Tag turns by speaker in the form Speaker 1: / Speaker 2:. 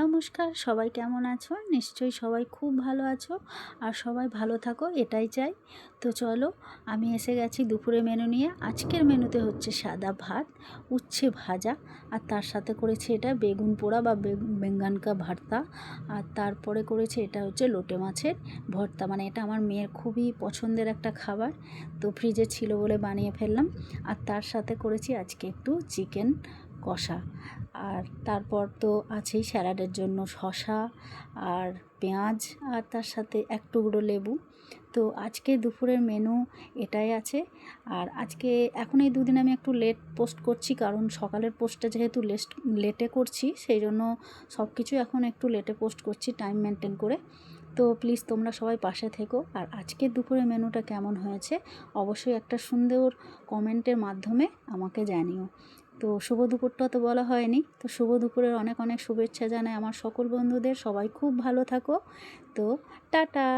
Speaker 1: নমস্কার, সবাই কেমন আছো? নিশ্চয়ই সবাই খুব ভালো আছো আর সবাই ভালো থাকো এটাই চাই। তো চলো, আমি এসে গেছি দুপুরে মেনু নিয়ে। আজকের মেনুতে হচ্ছে সাদা ভাত, উচ্ছে ভাজা, আর তার সাথে করেছি এটা বেগুন পোড়া বা বেঙ্গন কা ভর্তা, আর তারপরে করেছি এটা হচ্ছে লোটে মাছের ভর্তা। মানে এটা আমার মেয়ের খুবই পছন্দের একটা খাবার, তো ফ্রিজে ছিল বলে বানিয়ে ফেললাম। আর তার সাথে করেছি আজকে একটু চিকেন কষা। আর তারপর তো আছেই স্যালাডের জন্য শসা আর পেঁয়াজ, আর তার সাথে এক টুকরো লেবু। তো আজকে দুপুরের মেনু এটাই আছে। আর আজকে এখন এই দুদিন আমি একটু লেট পোস্ট করছি, কারণ সকালের পোস্টটা যেহেতু লেটে করছি, সেই জন্য সব কিছু এখন একটু লেটে পোস্ট করছি টাইম মেনটেন করে। তো প্লিজ তোমরা সবাই পাশে থেকো। আর আজকের দুপুরের মেনুটা কেমন হয়েছে অবশ্যই একটা সুন্দর কমেন্টের মাধ্যমে আমাকে জানিও। তো শুভ দুপুরটা তো বলা হয়নি, তো শুভ দুপুরের অনেক অনেক শুভেচ্ছা জানাই আমার সকল বন্ধুদের। সবাই খুব ভালো থাকো। তো টাটা।